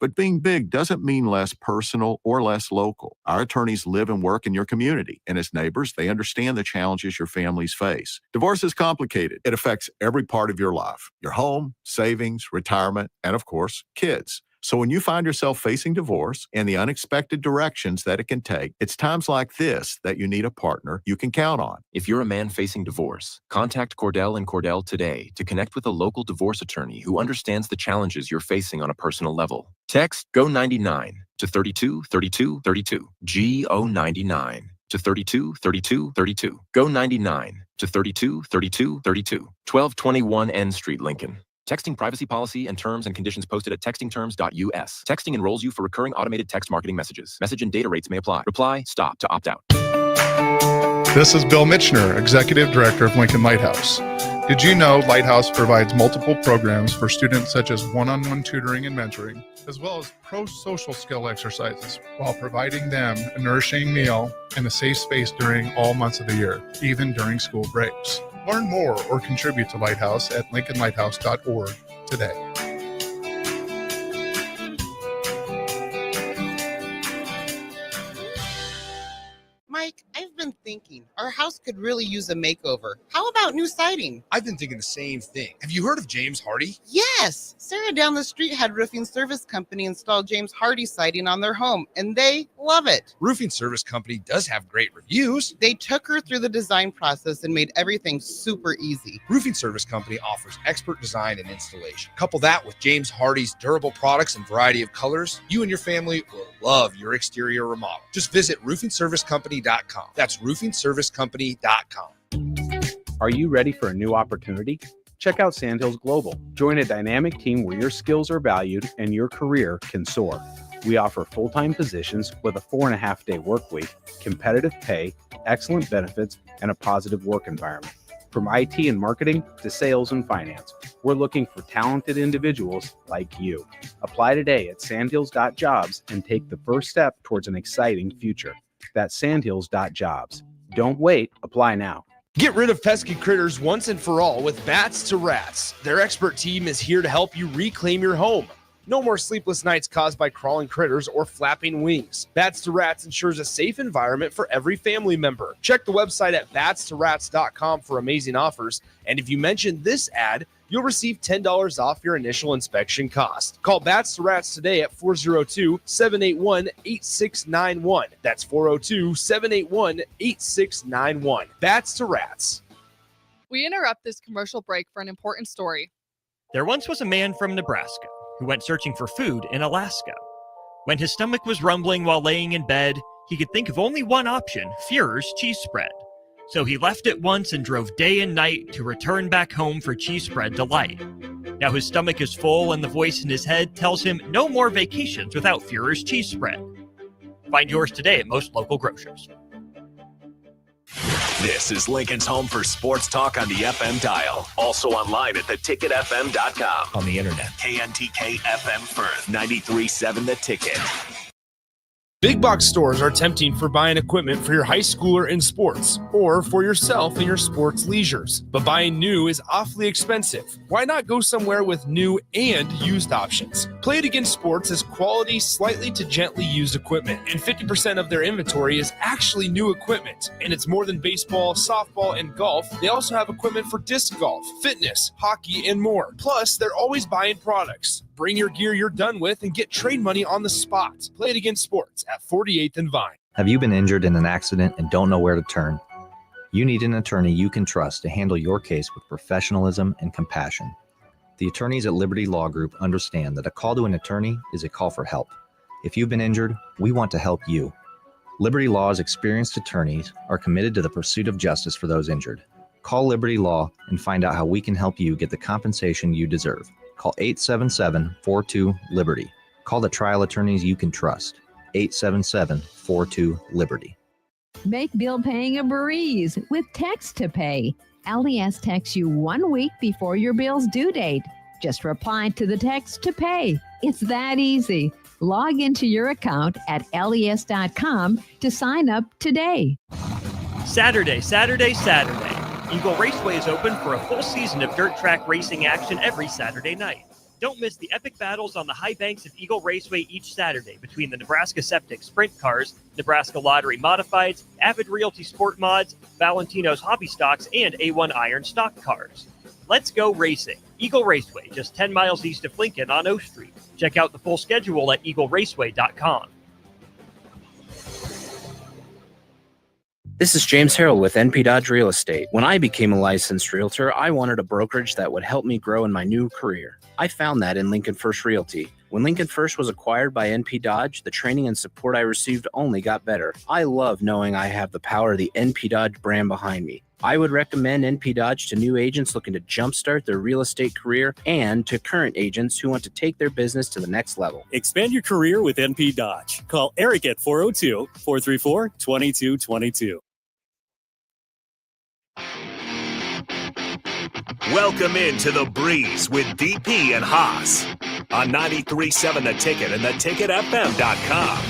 But being big doesn't mean less personal or less local. Our attorneys live and work in your community, and as neighbors, they understand the challenges your families face. Divorce is complicated. It affects every part of your life, your home, savings, retirement, and of course, kids. So when you find yourself facing divorce and the unexpected directions that it can take, it's times like this that you need a partner you can count on. If you're a man facing divorce, contact Cordell & Cordell today to connect with a local divorce attorney who understands the challenges you're facing on a personal level. Text GO99 to 323232. GO99 to 323232. GO99 to 323232. 1221 N Street, Lincoln. Texting privacy policy and terms and conditions posted at textingterms.us. Texting enrolls you for recurring automated text marketing messages. Message and data rates may apply. Reply, stop to opt out. This is Bill Mitchner, Executive Director of Lincoln Lighthouse. Did you know Lighthouse provides multiple programs for students such as one-on-one tutoring and mentoring, as well as pro-social skill exercises, while providing them a nourishing meal and a safe space during all months of the year, even during school breaks? Learn more or contribute to Lighthouse at lincolnlighthouse.org today. Mike, I've been thinking our house could really use a makeover. How about new siding? I've been thinking the same thing. Have you heard of James Hardy? Yes! Sarah down the street had Roofing Service Company install James Hardy siding on their home, and they love it. Roofing Service Company does have great reviews. They took her through the design process and made everything super easy. Roofing Service Company offers expert design and installation. Couple that with James Hardy's durable products and variety of colors, you and your family will love your exterior remodel. Just visit roofingservicecompany.com. That's roofingservicecompany.com. Are you ready for a new opportunity? Check out Sandhills Global. Join a dynamic team where your skills are valued and your career can soar. We offer full-time positions with a 4.5-day work week, competitive pay, excellent benefits, and a positive work environment. From IT and marketing to sales and finance, we're looking for talented individuals like you. Apply today at sandhills.jobs and take the first step towards an exciting future. That's sandhills.jobs. Don't wait. Apply now. Get rid of pesky critters once and for all with Bats to Rats. Their expert team is here to help you reclaim your home. No more sleepless nights caused by crawling critters or flapping wings. Bats to Rats ensures a safe environment for every family member. Check the website at batstoRats.com for amazing offers. And if you mention this ad, you'll receive $10 off your initial inspection cost. Call Bats to Rats today at 402-781-8691. That's 402-781-8691. Bats to Rats. We interrupt this commercial break for an important story. There once was a man from Nebraska who went searching for food in Alaska. When his stomach was rumbling while laying in bed, he could think of only one option, Führer's cheese spread. So he left it once and drove day and night to return back home for cheese spread delight. Now his stomach is full and the voice in his head tells him no more vacations without Führer's cheese spread. Find yours today at most local grocers. This is Lincoln's home for sports talk on the FM dial. Also online at theticketfm.com. On the internet. KNTK FM Firth, 93.7 The Ticket. Big box stores are tempting for buying equipment for your high schooler in sports or for yourself in your sports leisures. But buying new is awfully expensive. Why not go somewhere with new and used options? Play It Again Sports is quality, slightly to gently used equipment, and 50% of their inventory is actually new equipment. And it's more than baseball, softball, and golf. They also have equipment for disc golf, fitness, hockey, and more. Plus, they're always buying products. Bring your gear you're done with and get trade money on the spot. Play It Again Sports at 48th and Vine. Have you been injured in an accident and don't know where to turn? You need an attorney you can trust to handle your case with professionalism and compassion. The attorneys at Liberty Law Group understand that a call to an attorney is a call for help. If you've been injured, we want to help you. Liberty Law's experienced attorneys are committed to the pursuit of justice for those injured. Call Liberty Law and find out how we can help you get the compensation you deserve. Call 877-42-LIBERTY. Call the trial attorneys you can trust. 877-42-LIBERTY. Make bill paying a breeze with Text to Pay. LES texts you 1 week before your bill's due date. Just reply to the Text to Pay. It's that easy. Log into your account at les.com to sign up today. Saturday. Eagle Raceway is open for a full season of dirt track racing action every Saturday night. Don't miss the epic battles on the high banks of Eagle Raceway each Saturday between the Nebraska Septic Sprint Cars, Nebraska Lottery Modifieds, Avid Realty Sport Mods, Valentino's Hobby Stocks, and A1 Iron Stock Cars. Let's go racing. Eagle Raceway, just 10 miles east of Lincoln on O Street. Check out the full schedule at eagleraceway.com. This is James Harrell with NP Dodge Real Estate. When I became a licensed realtor, I wanted a brokerage that would help me grow in my new career. I found that in Lincoln First Realty. When Lincoln First was acquired by NP Dodge, the training and support I received only got better. I love knowing I have the power of the NP Dodge brand behind me. I would recommend NP Dodge to new agents looking to jumpstart their real estate career and to current agents who want to take their business to the next level. Expand your career with NP Dodge. Call Eric at 402-434-2222. Welcome into The Breeze with DP and Haas on 93.7 The Ticket and theticketfm.com.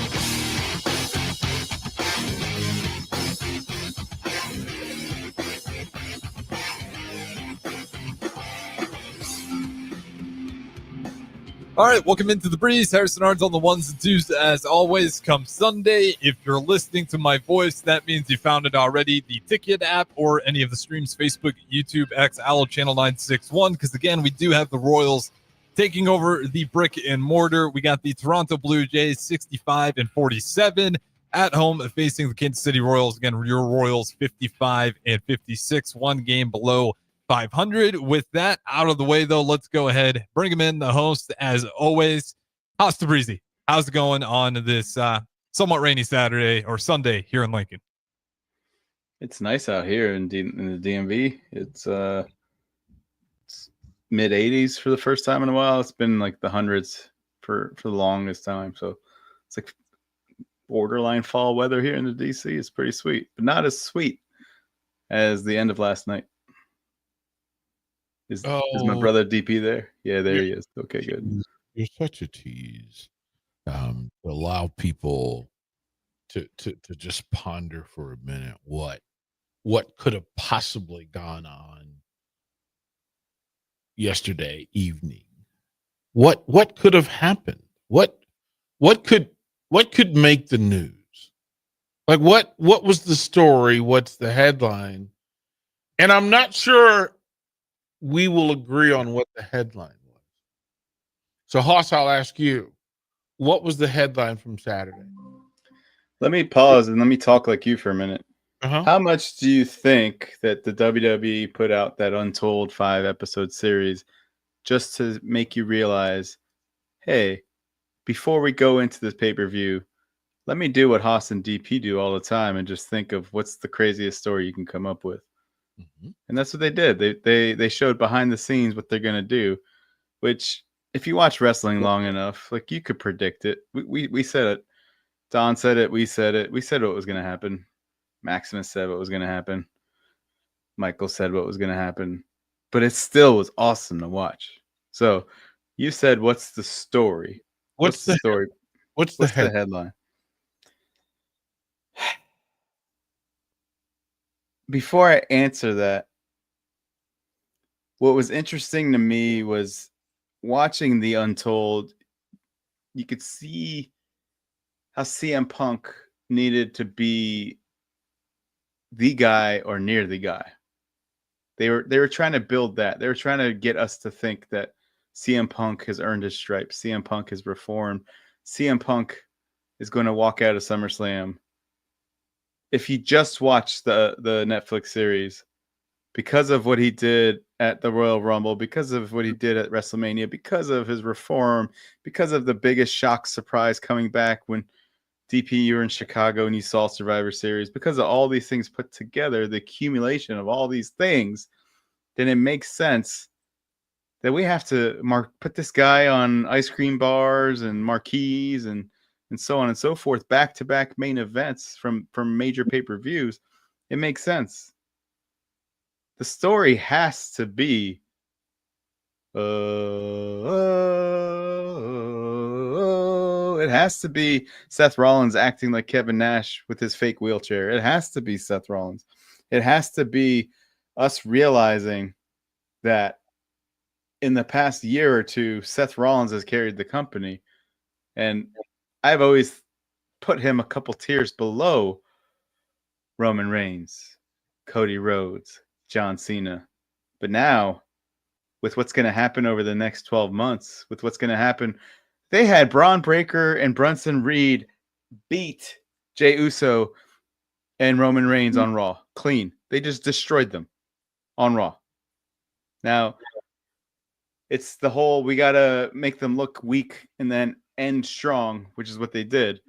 All right, welcome into The Breeze. Harrison Arns on the ones and twos as always. Come Sunday, if you're listening to my voice, that means you found it already. The Ticket app or any of the streams, Facebook, YouTube, X, Allo Channel 961. Because again, we do have the Royals taking over the brick and mortar. We got the Toronto Blue Jays 65-47 at home facing the Kansas City Royals. Again, your Royals 55-56, one game below 500. With that out of the way, though, let's go ahead, bring him in, the host, as always. How's Tabrizi? How's it going on this somewhat rainy Saturday or Sunday here in Lincoln? It's nice out here in the DMV. It's mid 80s for the first time in a while. It's been like the hundreds for the longest time. So it's like borderline fall weather here in the DC. It's pretty sweet, but not as sweet as the end of last night. Is my brother DP there? Yeah, there he is. Okay, good. You're such a tease. Allow people to just ponder for a minute what could have possibly gone on yesterday evening. What could have happened? What could make the news? Like what was the story? What's the headline? And I'm not sure we will agree on what the headline was. So, Haas, I'll ask you, what was the headline from Saturday? Let me pause and let me talk like you for a minute. Uh-huh. How much do you think that the WWE put out that Untold 5-episode series just to make you realize, hey, before we go into this pay-per-view, let me do what Haas and DP do all the time and just think of what's the craziest story you can come up with. Mm-hmm. And that's what they did. They showed behind the scenes what they're going to do, which if you watch wrestling long enough, like you could predict it. We said it. Don said it. We said it. We said what was going to happen. Maximus said what was going to happen. Michael said what was going to happen. But it still was awesome to watch. So you said, what's the story? What's the story? What's the headline? Before I answer that, what was interesting to me was watching the Untold. You could see how CM Punk needed to be the guy or near the guy. They were trying to build that. They were trying to get us to think that CM Punk has earned his stripes. CM Punk has reformed. CM Punk is going to walk out of SummerSlam. If you just watch the Netflix series, because of what he did at the Royal Rumble, because of what he did at WrestleMania, because of his reform, because of the biggest shock surprise coming back when DP, you were in Chicago and you saw Survivor Series, because of all these things put together, the accumulation of all these things, then it makes sense that we have to put this guy on ice cream bars and marquees and so on and so forth, back-to-back main events from major pay-per-views. It makes sense. The story has to be it has to be Seth Rollins acting like Kevin Nash with his fake wheelchair. It has to be Seth Rollins. It has to be us realizing that in the past year or two, Seth Rollins has carried the company. And I've always put him a couple tiers below Roman Reigns, Cody Rhodes, John Cena. But now, with what's going to happen over the next 12 months, with what's going to happen, they had Braun Breaker and Brunson Reed beat Jey Uso and Roman Reigns on Raw. Clean. They just destroyed them on Raw. Now, it's the whole, we got to make them look weak and then end strong, which is what they did.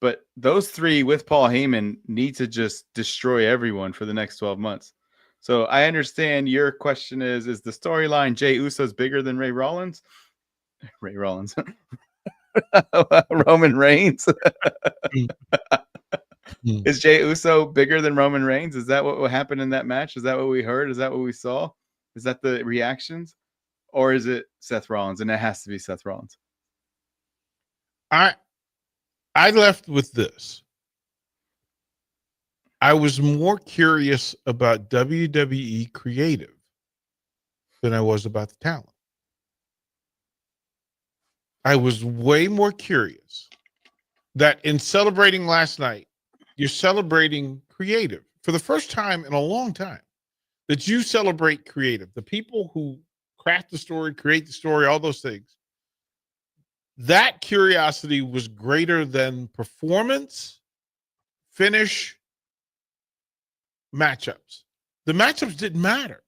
But those three with Paul Heyman need to just destroy everyone for the next 12 months. So I understand your question is the storyline Jey Uso's bigger than Ray Rollins? Ray Rollins. Roman Reigns. Is Jey Uso bigger than Roman Reigns? Is that what happened in that match? Is that what we heard? Is that what we saw? Is that the reactions? Or is it Seth Rollins? And it has to be Seth Rollins. I left with this. I was more curious about WWE creative than I was about the talent. I was way more curious that in celebrating last night, you're celebrating creative for the first time in a long time, that you celebrate creative. The people who craft the story, create the story, all those things. That curiosity was greater than performance, finish, matchups. The matchups didn't matter.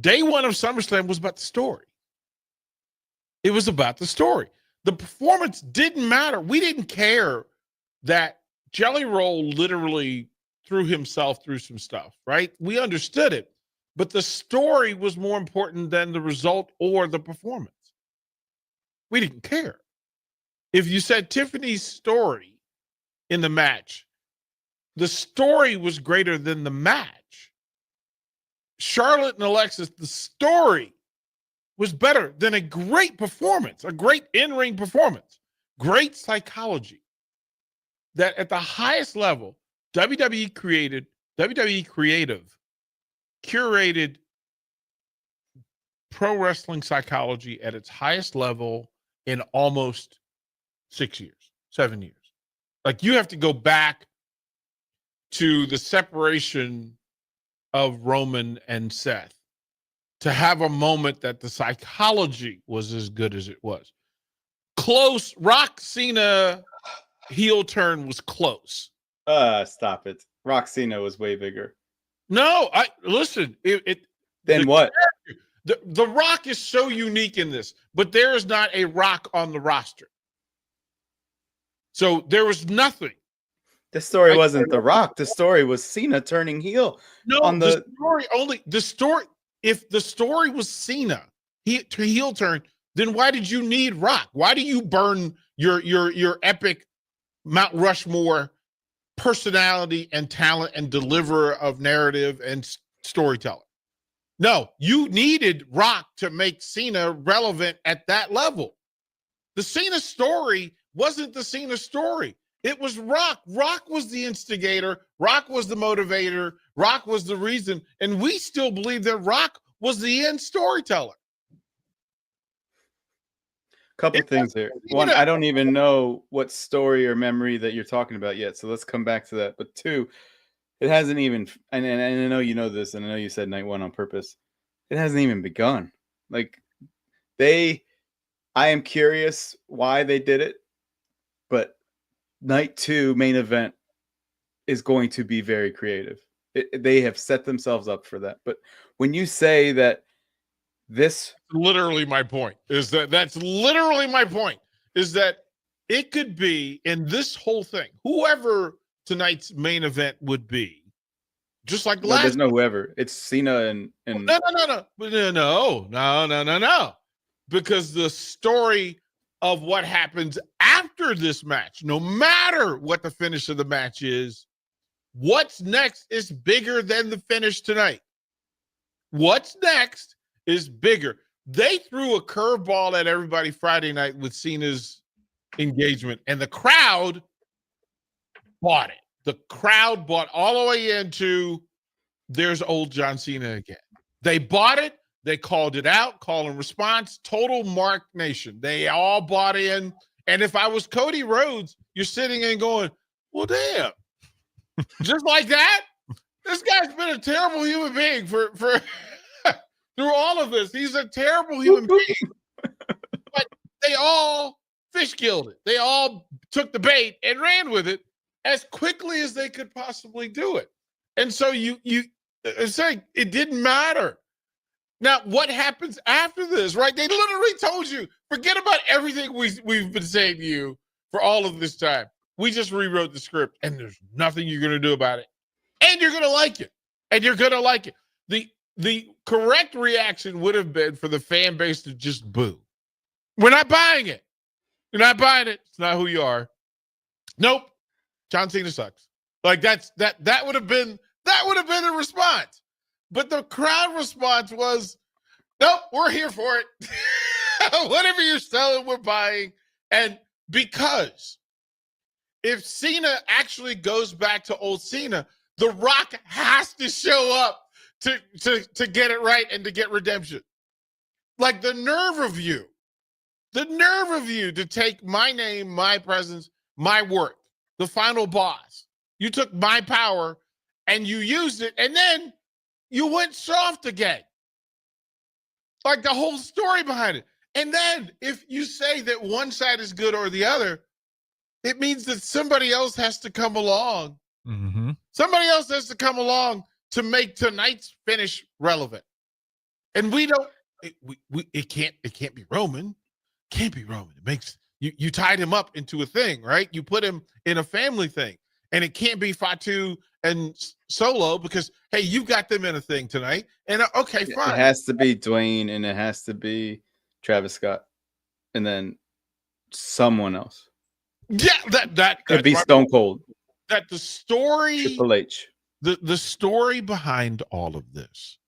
Day one of SummerSlam was about the story. It was about the story. The performance didn't matter. We didn't care that Jelly Roll literally threw himself through some stuff, right? We understood it, but the story was more important than the result or the performance. We didn't care. If you said Tiffany's story in the match, the story was greater than the match. Charlotte and Alexis, the story was better than a great performance, a great in-ring performance, great psychology. That at the highest level, WWE creative, curated pro wrestling psychology at its highest level in almost 6 years, 7 years. Like, you have to go back to the separation of Roman and Seth to have a moment that the psychology was as good as it was. Close. Rock Cena heel turn was close. Stop it. Rock Cena was way bigger. No, listen. Then what? The Rock is so unique in this, but there is not a Rock on the roster. So there was nothing. The story wasn't The Rock. The story was Cena turning heel. No, the story. If the story was Cena heel turn, then why did you need Rock? Why do you burn your epic Mount Rushmore personality and talent and deliverer of narrative and storytelling? No, you needed Rock to make Cena relevant at that level. The Cena story wasn't the Cena story. It was Rock. Rock was the instigator. Rock was the motivator. Rock was the reason. And we still believe that Rock was the end storyteller. Couple things here. One, I don't even know what story or memory that you're talking about yet. So let's come back to that. But two, it hasn't even, and I know you know this, and I know you said night one on purpose. It hasn't even begun. Like, I am curious why they did it, but night two main event is going to be very creative. They have set themselves up for that. But when you say that this, literally my point is that's literally my point is that it could be in this whole thing, whoever tonight's main event would be, just like last. There's no whoever. It's Cena and no, because the story of what happens after this match, no matter what the finish of the match is, what's next is bigger than the finish tonight. What's next is bigger. They threw a curveball at everybody Friday night with Cena's engagement, and the crowd bought it. The crowd bought all the way into there's old John Cena again. They bought it. They called it out, call and response, total Mark Nation. They all bought in. And if I was Cody Rhodes, you're sitting and going, well, damn. Just like that? This guy's been a terrible human being for through all of this. He's a terrible human being. But they all fish killed it. They all took the bait and ran with it as quickly as they could possibly do it. And so it's like it didn't matter. Now, what happens after this, right? They literally told you, forget about everything we've been saying to you for all of this time. We just rewrote the script, and there's nothing you're going to do about it. And you're going to like it. And you're going to like it. The correct reaction would have been for the fan base to just boo. We're not buying it. You're not buying it. It's not who you are. Nope. John Cena sucks. Like that would have been the response. But the crowd response was, nope, we're here for it. Whatever you're selling, we're buying. And because if Cena actually goes back to old Cena, The Rock has to show up to get it right and to get redemption. Like the nerve of you to take my name, my presence, my work, the final boss. You took my power and you used it, and then you went soft again. Like the whole story behind it. And then if you say that one side is good or the other, it means that somebody else has to come along. Mm-hmm. Somebody else has to come along to make tonight's finish relevant. And we don't, it can't be Roman. Can't be Roman. It makes, you tied him up into a thing, right? You put him in a family thing. And it can't be Fatu and Solo because, hey, you got them in a thing tonight. And okay, fine. It has to be Dwayne and it has to be Travis Scott. And then someone else. Yeah, that could be Stone Cold. That the story, Triple H. The story behind all of this,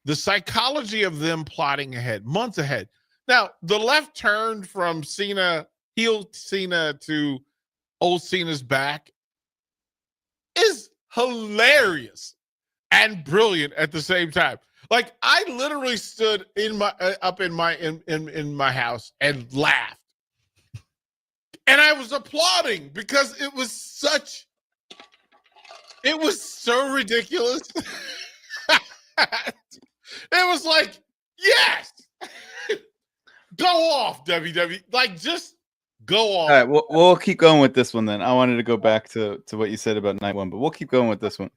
the psychology of them plotting ahead, months ahead. Now, the left turn from Cena, heel Cena to old Cena's back is hilarious and brilliant at the same time. Like I literally stood in my in my house and laughed. And I was applauding because it was so ridiculous. It was like, yes, go off, WWE. Like, just go off. All right, we'll keep going with this one then. I wanted to go back to what you said about night one, but we'll keep going with this one.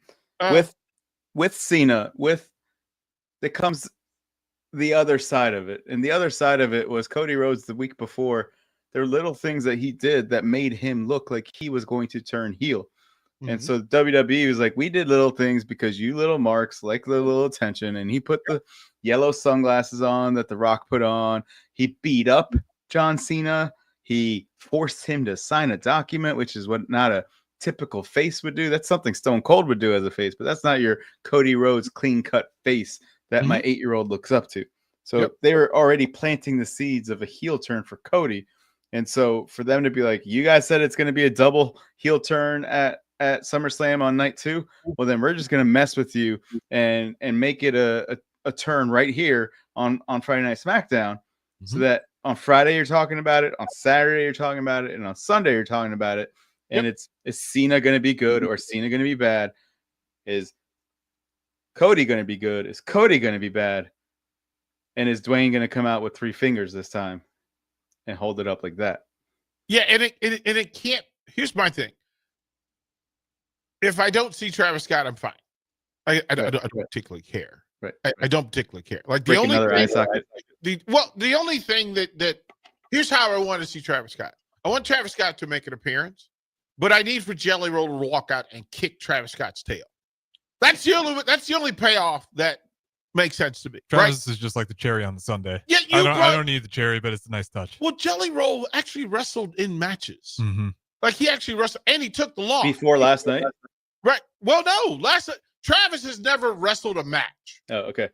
With Cena, there comes the other side of it. And the other side of it was Cody Rhodes the week before. There were little things that he did that made him look like he was going to turn heel. Mm-hmm. And so WWE was like, we did little things because you little marks like the little attention. And he put the yellow sunglasses on that The Rock put on. He beat up John Cena. He forced him to sign a document, which is what not a typical face would do. That's something Stone Cold would do as a face, but that's not your Cody Rhodes clean-cut face that my 8-year-old looks up to. So they were already planting the seeds of a heel turn for Cody. And so for them to be like, you guys said it's going to be a double heel turn at SummerSlam on night 2. Well, then we're just going to mess with you and make it a turn right here on Friday Night SmackDown, so that on Friday you're talking about it, on Saturday you're talking about it, and on Sunday you're talking about it. And is Cena going to be good or is Cena going to be bad? Is Cody going to be good? Is Cody going to be bad? And is Dwayne going to come out with 3 fingers this time and hold it up like that? Yeah, and it can't. Here's my thing. If I don't see Travis Scott, I'm fine. I don't particularly care. Right. I don't particularly care. Like the only thing, the only thing that here's how I want to see Travis Scott. I want Travis Scott to make an appearance, but I need for Jelly Roll to walk out and kick Travis Scott's tail. That's the only payoff that makes sense to me. Travis is just like the cherry on the sundae. Yeah, I don't need the cherry, but it's a nice touch. Well, Jelly Roll actually wrestled in matches. Mm-hmm. Like he actually wrestled, and he took the loss before last night. Right. Well, no, Travis has never wrestled a match. Oh, okay.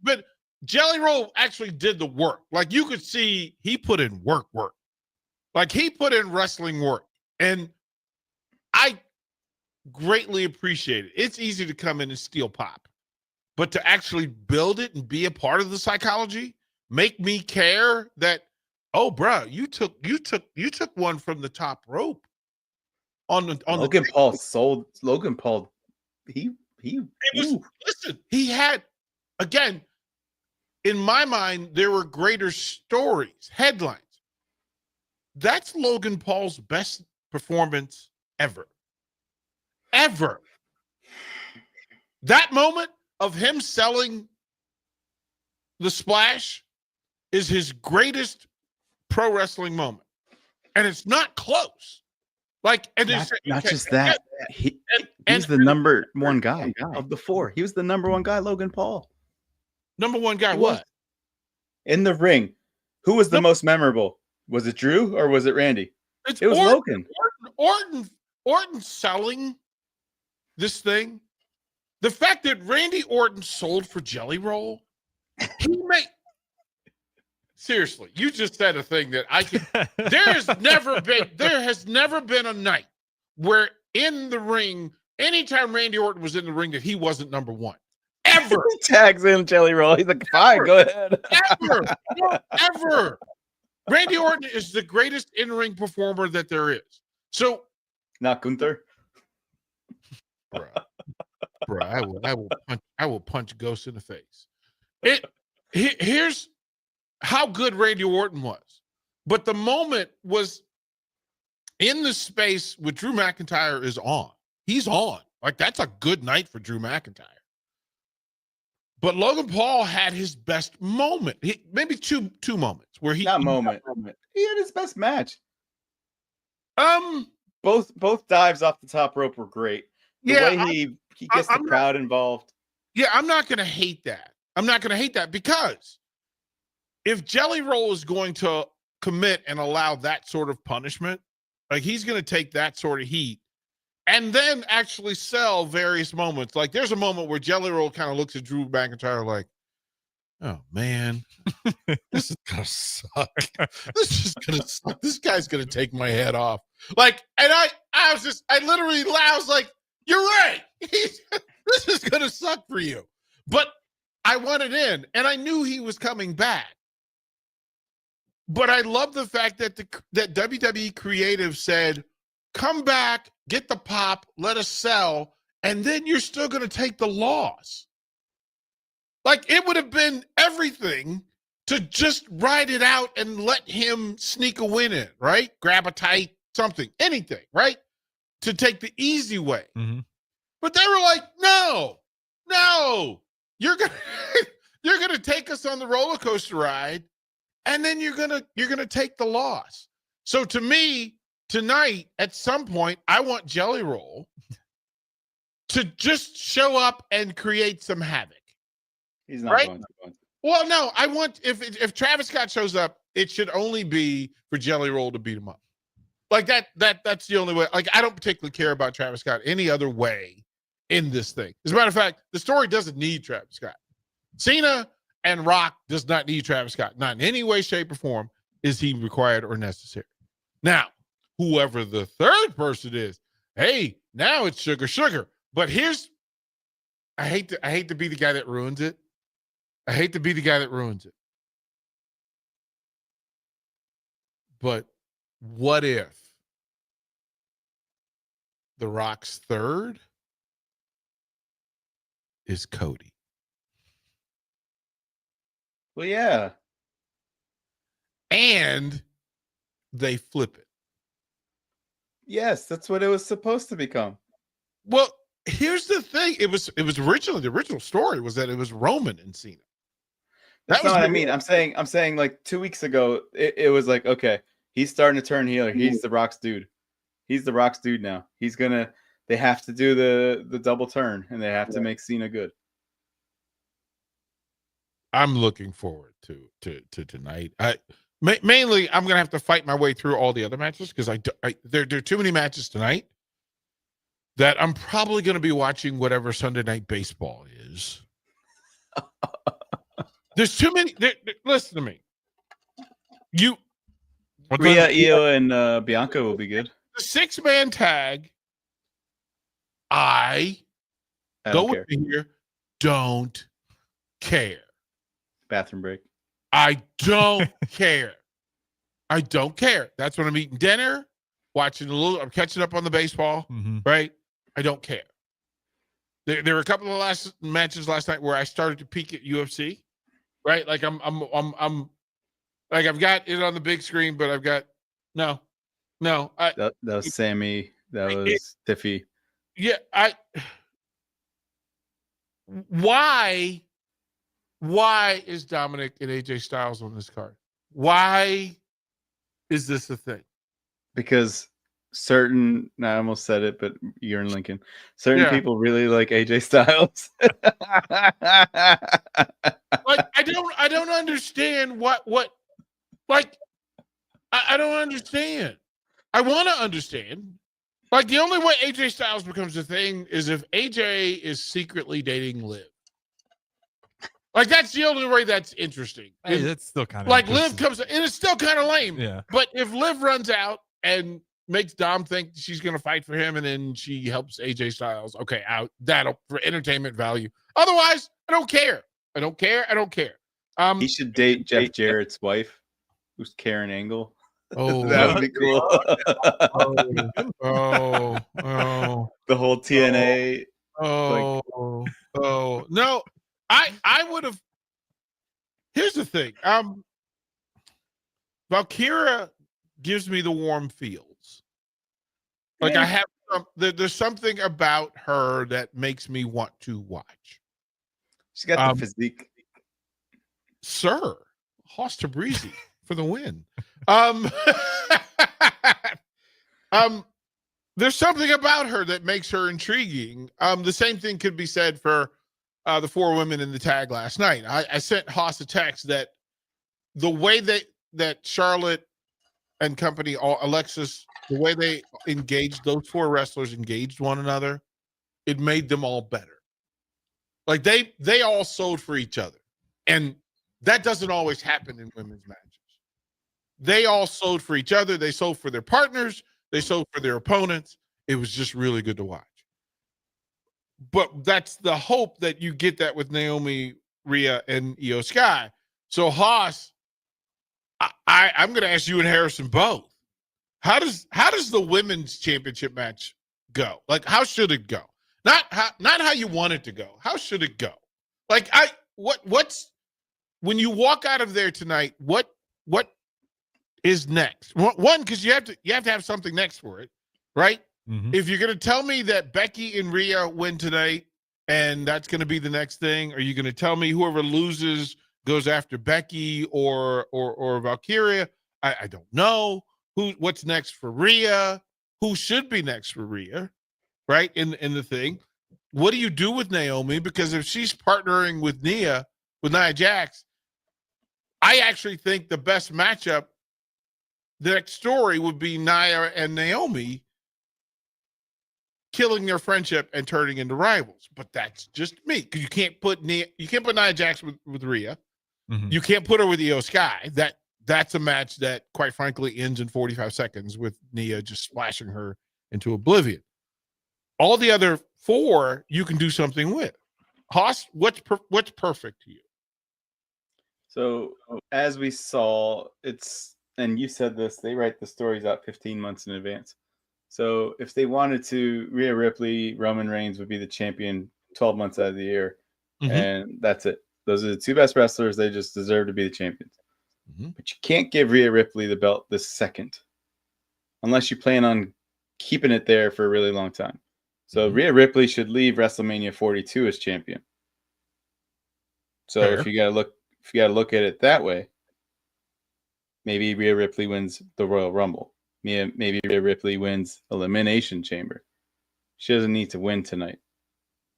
But Jelly Roll actually did the work. Like you could see he put in work. Like he put in wrestling work. And I greatly appreciate it. It's easy to come in and steal pop. but to actually build it and be a part of the psychology, make me care that, oh, bro, you took one from the top rope on Logan Paul sold Logan Paul. Listen, he had, again, in my mind, there were greater stories, headlines. That's Logan Paul's best performance ever. Ever. That moment of him selling the splash is his greatest pro wrestling moment. And it's not close. Like, and not just that. He's the number one guy of the four. He was the number one guy, Logan Paul. Number one guy, what? In the ring. Who was the most memorable? Was it Drew or was it Randy? It was Logan. Orton selling this thing. The fact that Randy Orton sold for Jelly Roll, seriously, you just said a thing that I can. There has never been a night where in the ring, anytime Randy Orton was in the ring, that he wasn't number one. Ever. Tags in Jelly Roll. He's like, fine, go ahead. Ever. Randy Orton is the greatest in-ring performer that there is. So, not Gunther. Bro, I will punch Ghost in the face. Here's how good Randy Orton was. But the moment was in the space with Drew McIntyre is on. He's on. Like, that's a good night for Drew McIntyre. But Logan Paul had his best moment. Maybe two moments where he He had his best match. Both dives off the top rope were great. The way he gets the crowd involved. Yeah, I'm not going to hate that. I'm not going to hate that because if Jelly Roll is going to commit and allow that sort of punishment, like he's going to take that sort of heat and then actually sell various moments. Like there's a moment where Jelly Roll kind of looks at Drew McIntyre like, oh man, this is going to suck. This is going to suck. This guy's going to take my head off. Like, and I was like, you're right. This is going to suck for you. But I wanted in, and I knew he was coming back. But I love the fact that that WWE Creative said, come back, get the pop, let us sell, and then you're still going to take the loss. Like, it would have been everything to just ride it out and let him sneak a win in, right? Grab a tight, something, anything, right? To take the easy way. Mm-hmm. But they were like, no, you're gonna take us on the roller coaster ride, and then you're gonna take the loss. So to me, tonight, at some point, I want Jelly Roll to just show up and create some havoc. He's not going to. Well, no, I want if Travis Scott shows up, it should only be for Jelly Roll to beat him up. Like that's the only way. Like, I don't particularly care about Travis Scott any other way in this thing. As a matter of fact, the story doesn't need Travis Scott. Cena and Rock does not need Travis Scott. Not in any way, shape, or form is he required or necessary. Now, whoever the third person is, hey, now it's sugar. But I hate to be the guy that ruins it. But what if The Rock's third is Cody? Well, yeah. And they flip it. Yes, that's what it was supposed to become. Well, here's the thing. It was originally, the original story was that it was Roman and Cena. That's not what I mean. I'm saying like 2 weeks ago, it was like, okay, he's starting to turn heel. He's the Rock's dude. He's the Rock's dude now. They have to do the double turn, and they have to make Cena good. I'm looking forward to tonight. Mainly, I'm going to have to fight my way through all the other matches because there are too many matches tonight that I'm probably going to be watching whatever Sunday Night Baseball is. There's too many. Listen to me. Rhea, Io, and Bianca will be good. The 6-man tag. I go with here. don't care. Bathroom break. I don't care. I don't care. That's when I'm eating dinner, watching I'm catching up on the baseball, right? I don't care. There were a couple of matches last night where I started to peek at UFC, right? Like I'm like I've got it on the big screen, but I've got no. That was Sammy. That was Tiffy. Yeah, why is Dominic and AJ Styles on this card? Why is this a thing? Because I almost said it, but you're in Lincoln. Certain people really like AJ Styles. Like I don't understand what like I don't understand. I want to understand. Like the only way AJ Styles becomes a thing is if AJ is secretly dating Liv. Like that's the only way that's interesting. Hey, that's still kind of like Liv comes, and it's still kind of lame. Yeah. But if Liv runs out and makes Dom think she's going to fight for him, and then she helps AJ Styles, okay, out that'll for entertainment value. Otherwise, I don't care. I don't care. He should date Jeff Jarrett's wife, who's Karen Angle. Oh, that would be cool. The whole TNA. No. I would have. Here's the thing. Valkyria gives me the warm feels. Like I have there's something about her that makes me want to watch. She's got the physique. Sir, Haas Tabrizi for the win. There's something about her that makes her intriguing. The same thing could be said for the 4 women in the tag last night. I sent Haas a text that the way that Charlotte and company, Alexis, the way they engaged, those 4 wrestlers engaged one another, it made them all better. Like they all sold for each other. And that doesn't always happen in women's matches. They all sold for each other. They sold for their partners. They sold for their opponents. It was just really good to watch. But that's the hope that you get that with Naomi, Rhea, and Io Sky. So Haas, I'm going to ask you and Harrison both. How does the women's championship match go? Like, how should it go? Not how you want it to go. How should it go? Like, what's when you walk out of there tonight? What is next? One, because you have to have something next for it, right? Mm-hmm. If you're going to tell me that Becky and Rhea win tonight and that's going to be the next thing, are you going to tell me whoever loses goes after Becky or Valkyria? I don't know what's next for Rhea. Who should be next for Rhea, right? In the thing, what do you do with Naomi? Because if she's partnering with Nia Jax, I actually think the best matchup, the next story would be Nia and Naomi killing their friendship and turning into rivals. But that's just me, because you can't put Nia Jax with Rhea. Mm-hmm. You can't put her with Io Sky. That's a match that, quite frankly, ends in 45 seconds with Nia just splashing her into oblivion. All the other 4 you can do something with. Haas, what's perfect to you? So as we saw, and you said this, they write the stories out 15 months in advance. So if they wanted to, Rhea Ripley, Roman Reigns would be the champion 12 months out of the year. Mm-hmm. And that's it. Those are the 2 best wrestlers. They just deserve to be the champions. Mm-hmm. But you can't give Rhea Ripley the belt this second unless you plan on keeping it there for a really long time. So Rhea Ripley should leave WrestleMania 42 as champion. So Fair. if you gotta look at it that way, maybe Rhea Ripley wins the Royal Rumble. Maybe Rhea Ripley wins Elimination Chamber. She doesn't need to win tonight.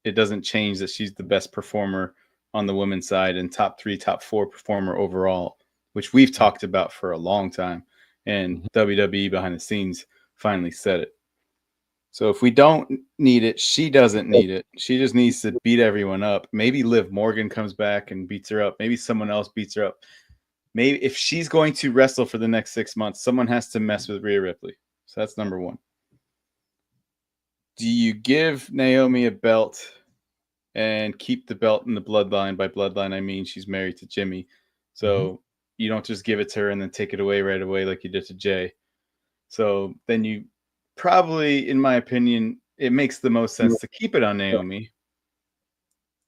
It doesn't change that she's the best performer on the women's side and top 3, top 4 performer overall, which we've talked about for a long time. And WWE behind the scenes finally said it. So if we don't need it, she doesn't need it. She just needs to beat everyone up. Maybe Liv Morgan comes back and beats her up. Maybe someone else beats her up. Maybe if she's going to wrestle for the next 6 months, someone has to mess with Rhea Ripley. So that's number 1. Do you give Naomi a belt and keep the belt in the bloodline. By bloodline, I mean she's married to Jimmy. So you don't just give it to her and then take it away right away like you did to Jay. So then you probably, in my opinion, it makes the most sense to keep it on Naomi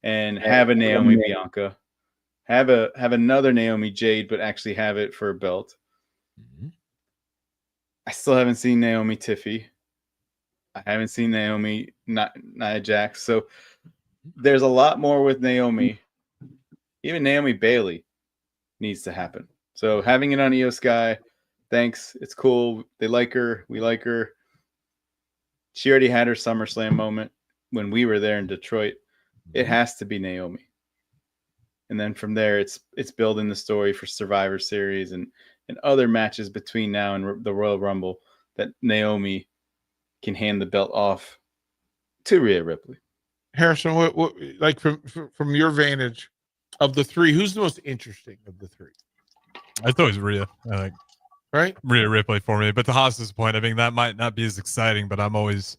and have a Naomi Bianca. Have another Naomi Jade, but actually have it for a belt. I still haven't seen Naomi Tiffy. I haven't seen Naomi Nia Jax. So there's a lot more with Naomi. Even Naomi Bailey needs to happen. So having it on Io Sky, thanks. It's cool. They like her. We like her. She already had her SummerSlam moment when we were there in Detroit. It has to be Naomi. And then from there, it's building the story for Survivor Series and other matches between now and the Royal Rumble that Naomi can hand the belt off to Rhea Ripley. Harrison, what like from your vantage of the three, who's the most interesting of the three? I thought it was Rhea. I think. Right? Rhea Ripley for me. But to Haas's point, I think that might not be as exciting, but I'm always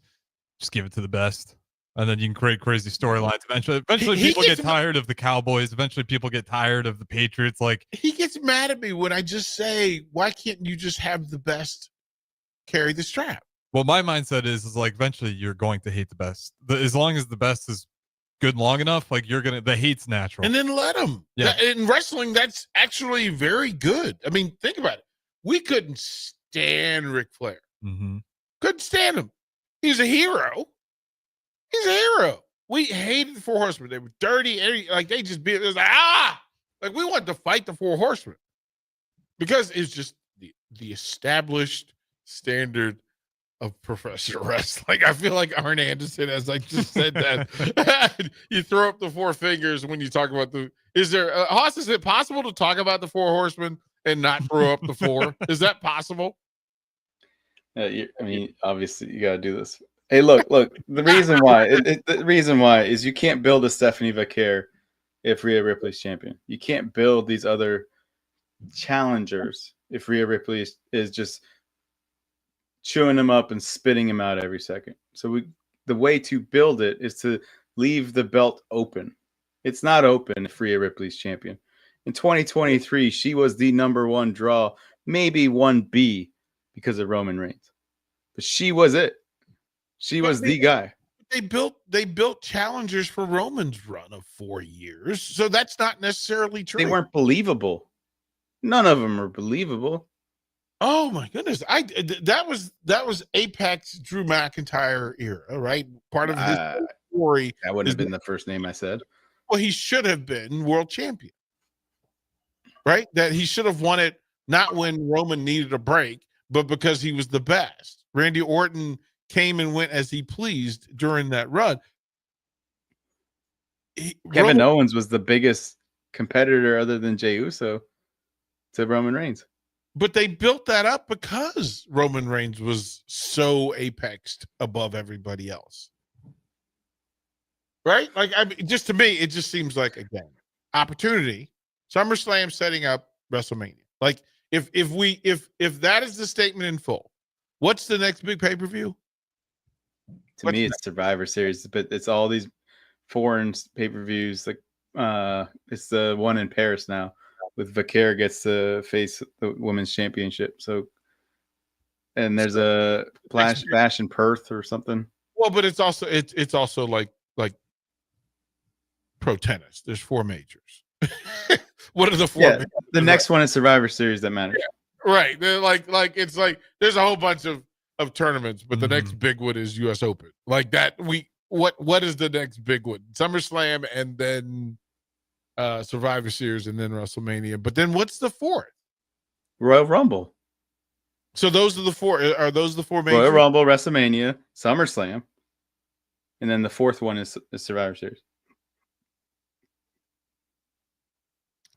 just give it to the best. And then you can create crazy storylines. Eventually people get tired of the Cowboys. Eventually people get tired of the Patriots. Like, he gets mad at me when I just say, why can't you just have the best carry the strap? well, my mindset is like eventually you're going to hate the best. As long as the best is good long enough, like the hate's natural. And then let them. Yeah. In wrestling, that's actually very good. I mean, think about it. We couldn't stand Ric Flair. Mm-hmm. Couldn't stand him. He's a hero. He's a hero. We hated the Four Horsemen. They were dirty. Like they just it was like, like we wanted to fight the Four Horsemen because it's just the established standard of professional wrestling. I feel like Arn Anderson, as I just said that. You throw up the four fingers when you talk about is it possible to talk about the Four Horsemen and not throw up the four? Is that possible? I mean, obviously you got to do this. Hey, look, the reason why is you can't build a Stephanie Vaquer if Rhea Ripley's champion. You can't build these other challengers if Rhea Ripley is just chewing them up and spitting them out every second. So the way to build it is to leave the belt open. It's not open if Rhea Ripley's champion. In 2023, she was the number one draw, maybe 1B because of Roman Reigns. But she was it. She was the guy. They built challengers for Roman's run of 4 years. So that's not necessarily true. They weren't believable. None of them are believable. Oh my goodness. That was Apex Drew McIntyre era, right? Part of his story. That wouldn't have been the first name I said. Well, he should have been world champion. Right? That he should have won it not when Roman needed a break, but because he was the best. Randy Orton came and went as he pleased during that run. Kevin Owens was the biggest competitor other than Jey Uso to Roman Reigns. But they built that up because Roman Reigns was so apexed above everybody else. Right? Like, just to me, it just seems like, again, opportunity. SummerSlam setting up WrestleMania. Like, if that is the statement in full, what's the next big pay-per-view? To me, it's Survivor Series, but it's all these foreign pay-per-views. Like, it's the one in Paris now, with Vaquer gets to face the women's championship. So, and there's a bash in Perth or something. Well, but it's also like pro tennis. There's 4 majors. What are the 4? Yeah, the next one is Survivor Series that matters. Yeah, right. They're like it's like there's a whole bunch of tournaments, but the next big one is US Open. Like that. What is the next big one? SummerSlam and then Survivor Series and then WrestleMania. But then what's the 4th? Royal Rumble. So those are the 4. Are those the 4 majors? Royal Rumble, WrestleMania, SummerSlam, and then the 4th one is Survivor Series.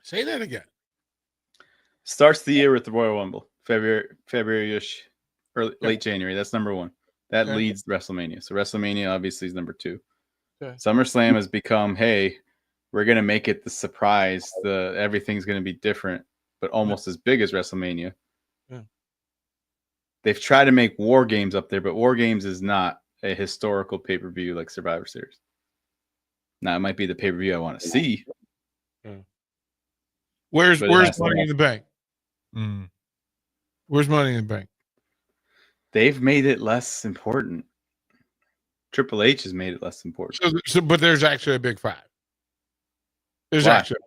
Say that again. Starts the year with the Royal Rumble, February-ish, late January. That's number 1. That leads WrestleMania. So WrestleMania obviously is number 2. Okay. SummerSlam has become, hey, we're gonna make it the surprise. Everything's gonna be different, but almost as big as WrestleMania. Yeah. They've tried to make War Games up there, but War Games is not a historical pay-per-view like Survivor Series. Now it might be the pay-per-view I want to see. Where's But it has to Money in the Bank? Where's Money in the Bank? They've made it less important. Triple H has made it less important. But there's actually a big five. There's Why? actually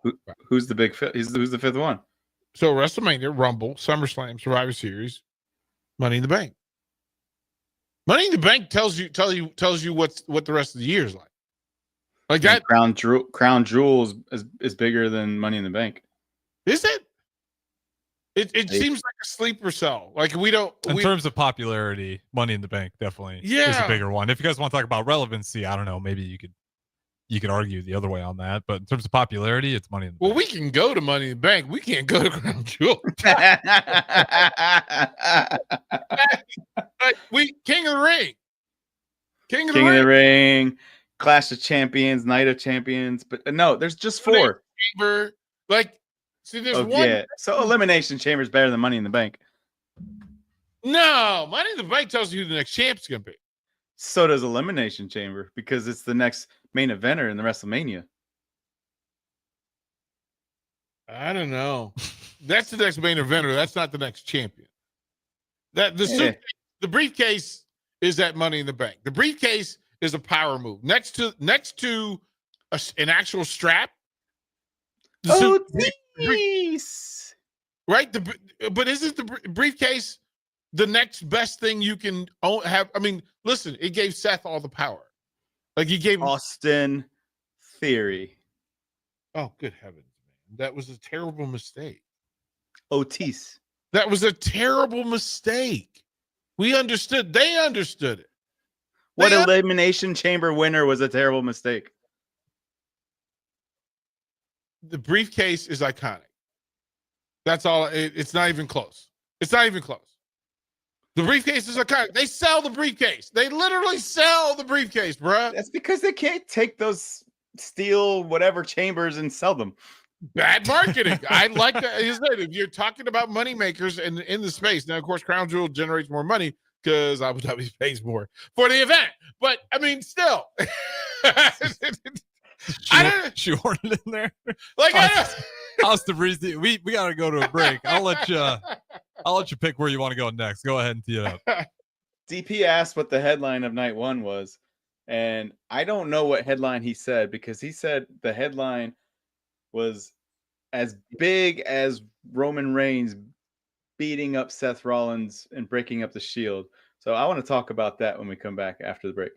Who's the big fifth? Who's the fifth one? So WrestleMania, Rumble, SummerSlam, Survivor Series, Money in the Bank. Money in the Bank tells you what the rest of the year is like. Like that. Crown Jewel is bigger than Money in the Bank. Is it? It seems like a sleeper cell. Like we don't. In terms of popularity, Money in the Bank definitely is a bigger one. If you guys want to talk about relevancy, I don't know. Maybe you could argue the other way on that. But in terms of popularity, it's Money in the Bank. Well, we can go to Money in the Bank. We can't go to Crown Jewel. King of the Ring. King of the Ring, Clash of Champions, Night of Champions. But no, there's just 4. Chamber. Like, see, there's one. Yeah. So Elimination Chamber is better than Money in the Bank. No, Money in the Bank tells you who the next champ's going to be. So does Elimination Chamber because it's the next main eventer in the WrestleMania. I don't know. That's the next main eventer. That's not the next champion. The briefcase is that Money in the Bank. The briefcase is a power move next to an actual strap. Jeez. Right? But isn't the briefcase the next best thing you can have? I mean, listen, it gave Seth all the power. Like he gave Austin Theory. Oh, good heavens, man. That was a terrible mistake. Otis. That was a terrible mistake. We understood. They understood it. What Elimination Chamber winner was a terrible mistake? The briefcase is iconic. That's all. It's not even close. It's not even close. The briefcase is iconic. They sell the briefcase. They literally sell the briefcase, bruh. That's because they can't take those steel whatever chambers and sell them. Bad marketing. I like that. If you're talking about money makers in the space, now of course Crown Jewel generates more money because Abu Dhabi pays more for the event. But I mean, still, shoehorn it in there. Like How's Tabrizi? We gotta go to a break. I'll let you pick where you want to go next. Go ahead and tee it up. DP asked what the headline of night 1 was, and I don't know what headline he said because he said the headline was as big as Roman Reigns beating up Seth Rollins and breaking up the Shield. So I want to talk about that when we come back after the break.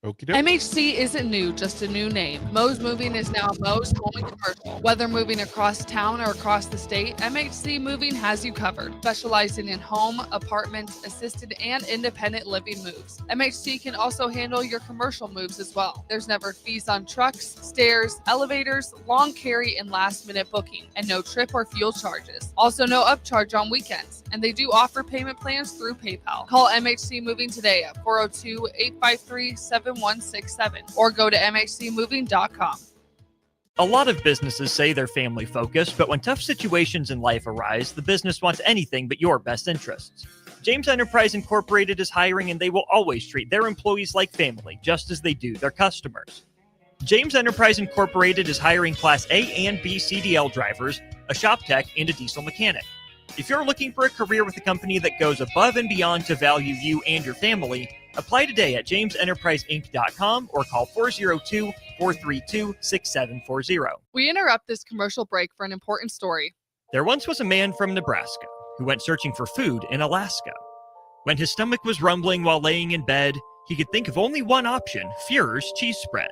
MHC isn't new, just a new name. Moe's Moving is now Moe's Home and Commercial. Whether moving across town or across the state, MHC Moving has you covered, specializing in home, apartment, assisted, and independent living moves. MHC can also handle your commercial moves as well. There's never fees on trucks, stairs, elevators, long carry, and last-minute booking, and no trip or fuel charges. Also no upcharge on weekends, and they do offer payment plans through PayPal. Call MHC Moving today at 402-853-7167 or go to mhcmoving.com. A lot of businesses say they're family focused, but when tough situations in life arise, the business wants anything but your best interests. James Enterprise Incorporated is hiring, and they will always treat their employees like family, just as they do their customers. James Enterprise Incorporated is hiring Class A and B CDL drivers, a shop tech, and a diesel mechanic. If you're looking for a career with a company that goes above and beyond to value you and your family, apply today at jamesenterpriseinc.com or call 402-432-6740. We interrupt this commercial break for an important story. There once was a man from Nebraska who went searching for food in Alaska. When his stomach was rumbling while laying in bed, he could think of only one option, Fuhrer's cheese spread.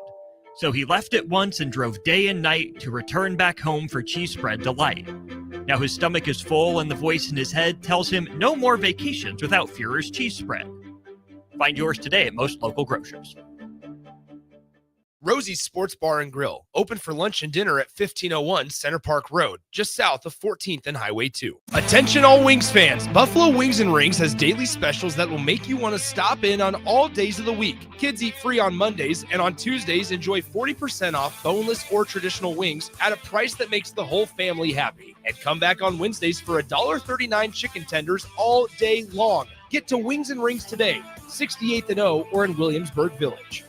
So he left it once and drove day and night to return back home for cheese spread delight. Now his stomach is full and the voice in his head tells him no more vacations without Fuhrer's cheese spread. Find yours today at most local grocers. Rosie's Sports Bar and Grill, open for lunch and dinner at 1501 Center Park Road, just south of 14th and Highway 2. Attention all Wings fans, Buffalo Wings and Rings has daily specials that will make you want to stop in on all days of the week. Kids eat free on Mondays, and on Tuesdays enjoy 40% off boneless or traditional wings at a price that makes the whole family happy. And come back on Wednesdays for $1.39 chicken tenders all day long. Get to Wings and Rings today, 68th and O or in Williamsburg Village.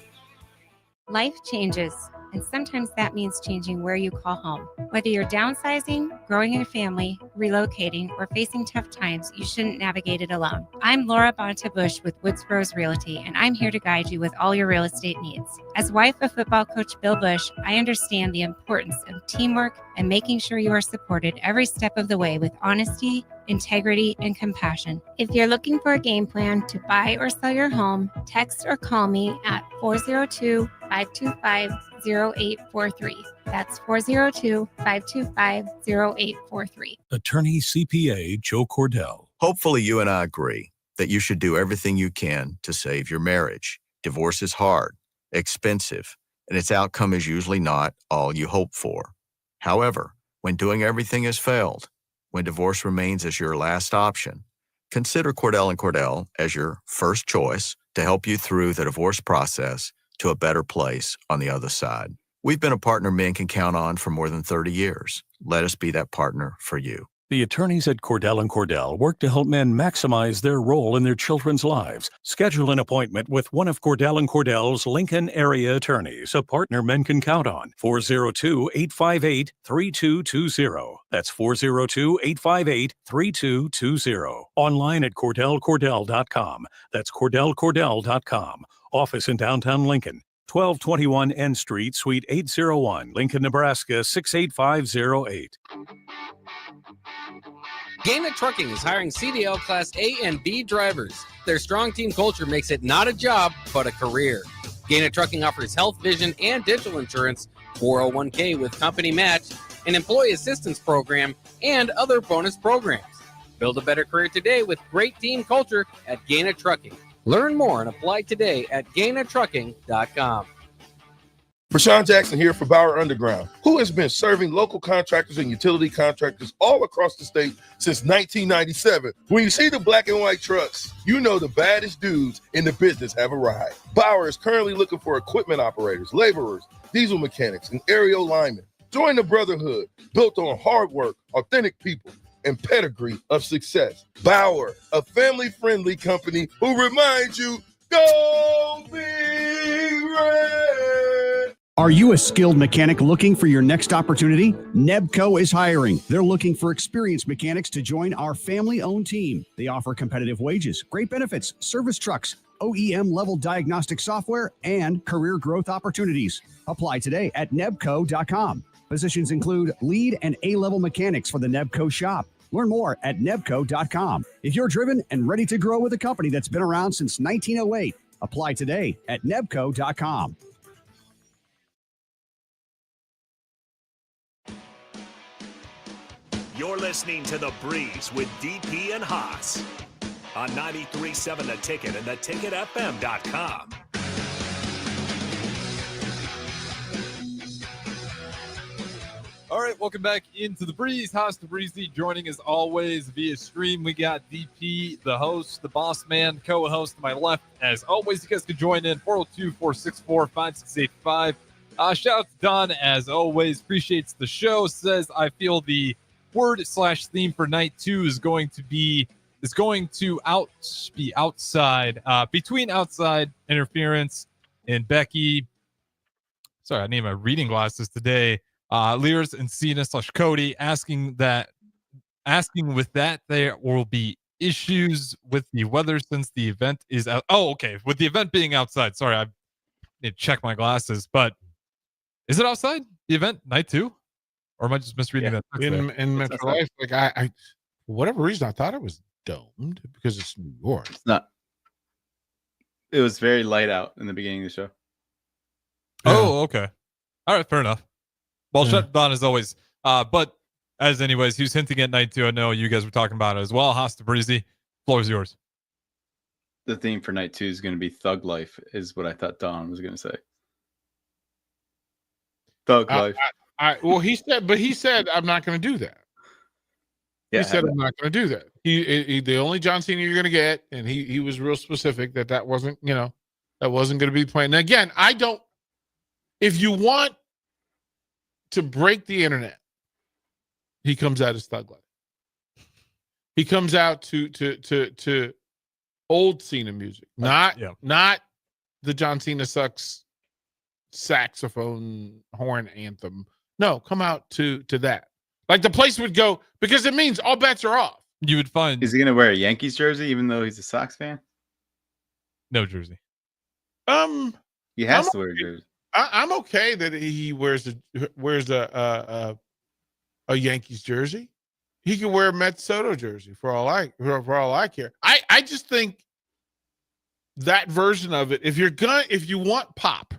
Life changes, and sometimes that means changing where you call home. Whether you're downsizing, growing a family, relocating, or facing tough times, you shouldn't navigate it alone. I'm Laura Bonta Bush with Woods Bros Realty, and I'm here to guide you with all your real estate needs. As wife of football coach Bill Bush, I understand the importance of teamwork and making sure you are supported every step of the way with honesty, integrity, and compassion. If you're looking for a game plan to buy or sell your home, text or call me at 402-525-0843. That's 402-525-0843. Attorney CPA Joe Cordell. Hopefully, you and I agree that you should do everything you can to save your marriage. Divorce is hard, expensive, and its outcome is usually not all you hope for. However, when doing everything has failed, when divorce remains as your last option, consider Cordell & Cordell as your first choice to help you through the divorce process to a better place on the other side. We've been a partner men can count on for more than 30 years. Let us be that partner for you. The attorneys at Cordell & Cordell work to help men maximize their role in their children's lives. Schedule an appointment with one of Cordell & Cordell's Lincoln area attorneys, a partner men can count on. 402-858-3220. That's 402-858-3220. Online at CordellCordell.com. That's CordellCordell.com. Office in downtown Lincoln. 1221 N Street, Suite 801, Lincoln, Nebraska 68508. Gaina Trucking is hiring CDL Class A and B drivers. Their strong team culture makes it not a job, but a career. Gaina Trucking offers health, vision, and dental insurance, 401k with company match, an employee assistance program, and other bonus programs. Build a better career today with great team culture at Gaina Trucking. Learn more and apply today at GainaTrucking.com. Rashawn Jackson here for Bauer Underground, who has been serving local contractors and utility contractors all across the state since 1997. When you see the black and white trucks, you know the baddest dudes in the business have arrived. Bauer is currently looking for equipment operators, laborers, diesel mechanics, and aerial linemen. Join the brotherhood built on hard work, authentic people, and pedigree of success. Bauer, a family-friendly company who reminds you, go Big Red! Are you a skilled mechanic looking for your next opportunity? Nebco is hiring. They're looking for experienced mechanics to join our family-owned team. They offer competitive wages, great benefits, service trucks, OEM-level diagnostic software, and career growth opportunities. Apply today at nebco.com. Positions include lead and A-level mechanics for the Nebco shop. Learn more at nebco.com. If you're driven and ready to grow with a company that's been around since 1908, apply today at nebco.com. You're listening to The Breeze with DP and Haas on 93.7 The Ticket and theticketfm.com. All right, welcome back into The Breeze. Haas Tabrizi joining as always via stream. We got DP, the host, the boss man, co-host to my left. As always, you guys can join in 402-464-5685. Shout out to Don, as always. Appreciates the show. Says, I feel the word/theme for night 2 is going to be outside, between outside interference and Becky. Sorry, I need my reading glasses today. Lears and Cena / Cody asking with that there will be issues with the weather since the event is out. Oh, okay. With the event being outside. Sorry, I need to check my glasses. But is it outside, the event, night 2? Or am I just misreading that? In Metro Life, like I, for whatever reason, I thought it was domed because it's New York. It's not. It was very light out in the beginning of the show. Oh, okay. All right, fair enough. Well, shut down as always. But as anyways, he was hinting at night 2. I know you guys were talking about it as well. Haas Tabrizi, floor is yours. The theme for night 2 is going to be Thug Life, is what I thought Don was going to say. Thug Life. Well, he said, I'm not going to do that. Yeah, he said, I'm not going to do that. He the only John Cena you're going to get, and he was real specific that wasn't, that wasn't going to be playing. Now, again, if you want to break the internet, he comes out as Thug Life. He comes out to old Cena music, not the John Cena sucks saxophone horn anthem. No, come out to that. Like the place would go, because it means all bets are off. You would find Is he gonna wear a Yankees jersey even though he's a Sox fan? no jersey. He has to wear a jersey. I'm okay that he wears a Yankees jersey. He can wear a Mets Soto jersey for all I care. I just think that version of it, if you want pop,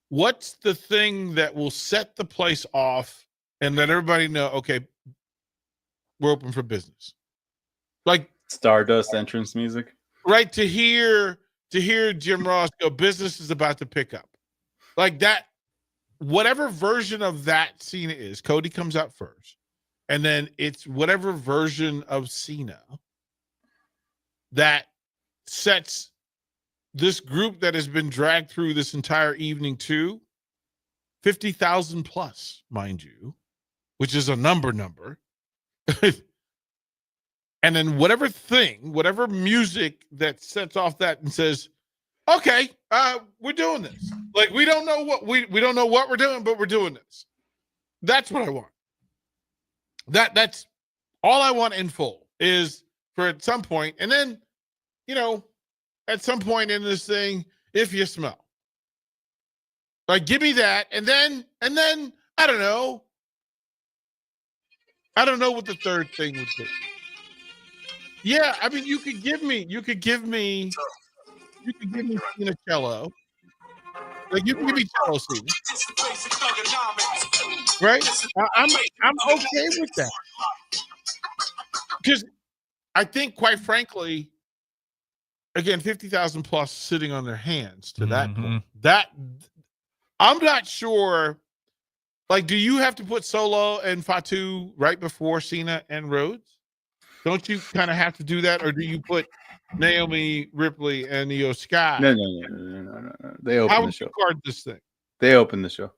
what's the thing that will set the place off and let everybody know, okay, we're open for business? Like Stardust entrance music. Right, to hear Jim Ross go, business is about to pick up. Like that, whatever version of that Cena is, Cody comes out first. And then it's whatever version of Cena that sets this group that has been dragged through this entire evening to 50,000 plus, mind you, which is a number. And then whatever music that sets off that and says, okay, we're doing this. Like we don't know what we're doing, but we're doing this. That's what I want. That's all I want in full, is for at some point, and then, at some point in this thing, if you smell. Like give me that, and then I don't know what the third thing would be. Yeah, I mean, you could give me Cena cello. Like you can give me cello Cena. Right? I'm okay with that. Because I think, quite frankly, again, 50,000 plus sitting on their hands to that point. That I'm not sure. Like, do you have to put Solo and Fatu right before Cena and Rhodes? Don't you kind of have to do that, or do you put Naomi, Ripley, and Io Sky? No. They open the show. How would you card this thing? They open the show.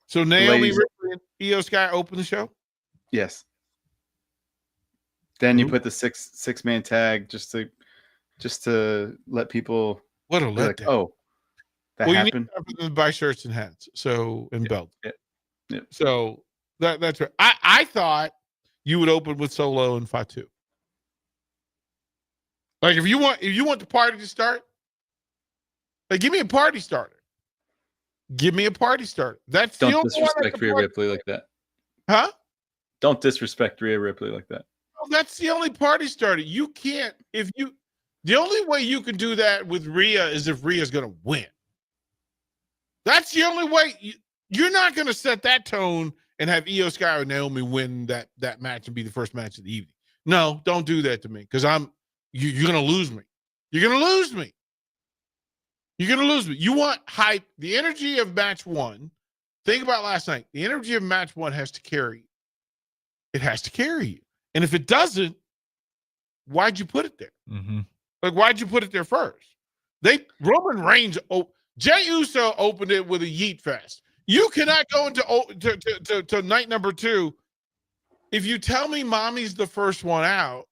So Naomi, Ripley, and Io Sky open the show? Yes. Then you put the six man tag just to let people. What a letdown! Like, oh, that happened. You need to buy shirts and hats, and belts. Yeah. So that's right. I thought you would open with Solo and Fatu. Like if you want the party to start, like give me a party starter. Give me a party starter. That's Don't the only disrespect Rhea Ripley like that. Huh? Don't disrespect Rhea Ripley like that. Well, that's the only party starter. You can't the only way you can do that with Rhea is if Rhea's gonna win. That's the only way. You're not gonna set that tone and have Io Sky or Naomi win that match and be the first match of the evening. No, don't do that to me, because you're gonna lose me. You're gonna lose me. You're gonna lose me. You want hype. The energy of match one. Think about last night. The energy of match one has to carry you. It has to carry you. And if it doesn't, why'd you put it there? Mm-hmm. Like, why'd you put it there first? Roman Reigns, Jey Uso opened it with a yeet fest. You cannot go into night number 2. If you tell me mommy's the first one out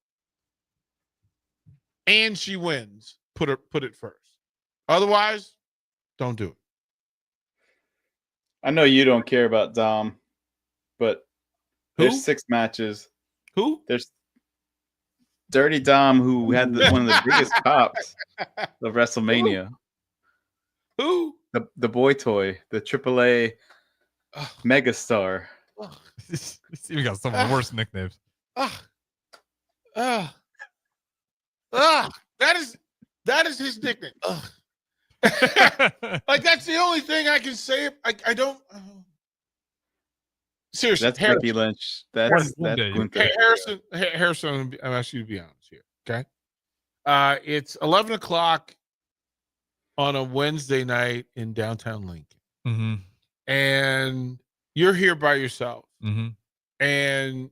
and she wins, put it first. Otherwise, don't do it. I know you don't care about Dom, but there's 6 matches. Who? There's Dirty Dom, who had one of the biggest pops of WrestleMania. Who? The boy toy, the AAA megastar. This even got some of the worst nicknames. That is his nickname. Like that's the only thing I can say. I don't. Seriously, That's Becky Lynch. That's Gunther. Harrison. I'm asking you to be honest here. Okay. It's 11 o'clock on a Wednesday night in downtown Lincoln, and you're here by yourself, and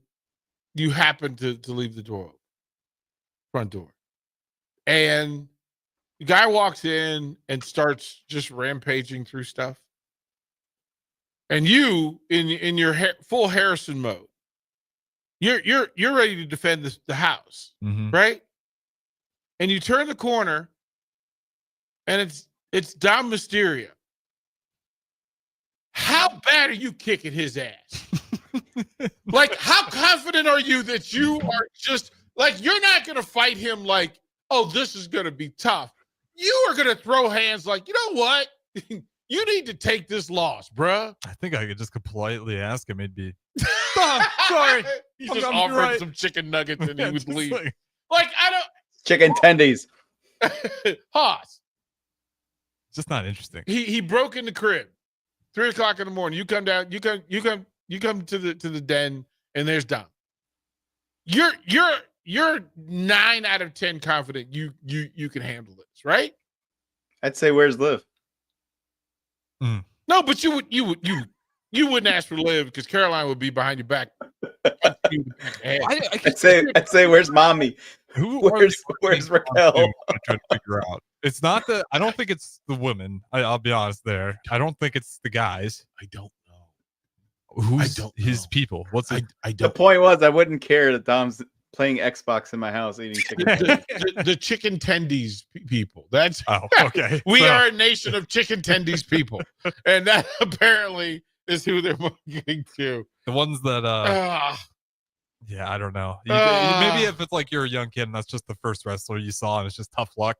you happen to leave the door open, front door, and the guy walks in and starts just rampaging through stuff. And you, in your full Harrison mode, you're ready to defend the house, right? And you turn the corner, and it's Dom Mysterio, how bad are you kicking his ass? Like, how confident are you that you are just like, you're not going to fight him like, oh, this is going to be tough. You are going to throw hands like, you know what? You need to take this loss, bruh. I think I could just politely ask him. He'd be, sorry. He just offered some chicken nuggets and he would leave. Like, I don't. Chicken tendies. Haas. Just not interesting. He broke in the crib. 3:00 in the morning. You come down. You come to the den, and there's Dom. You're 9 out of 10 confident you can handle this, right? I'd say, where's Liv? No, but you wouldn't ask for Liv because Caroline would be behind your back. I'd say, where's Mommy? Where's Raquel? I'm trying to figure out. It's not the. I don't think it's the women. I'll be honest there. I don't think it's the guys. I don't know. Who's his people? What's it? I The don't. point was, I wouldn't care that Dom's playing Xbox in my house eating chicken. The chicken tendies people. That's okay. We are a nation of chicken tendies people, and that apparently is who they're marketing to. The ones that. Yeah, I don't know. Maybe if it's like you're a young kid and that's just the first wrestler you saw and it's just tough luck.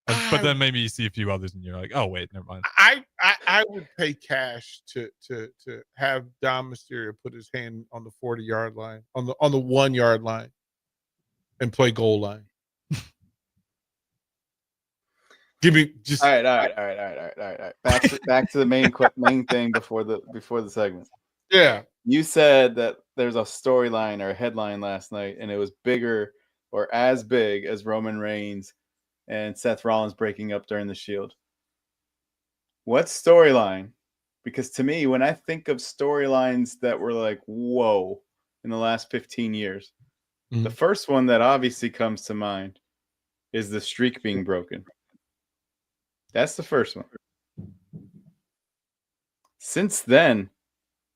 But then maybe you see a few others and you're like, oh wait, never mind. I would pay cash to have Dom Mysterio put his hand on the 40-yard line, on the 1-yard line, and play goal line. Give me just all right. Back to the main thing before the segment. Yeah. You said that there's a storyline or a headline last night, and it was bigger or as big as Roman Reigns and Seth Rollins breaking up during the Shield. What storyline? Because to me, when I think of storylines that were like, whoa, in the last 15 years, the first one that obviously comes to mind is the streak being broken. That's the first one. Since then,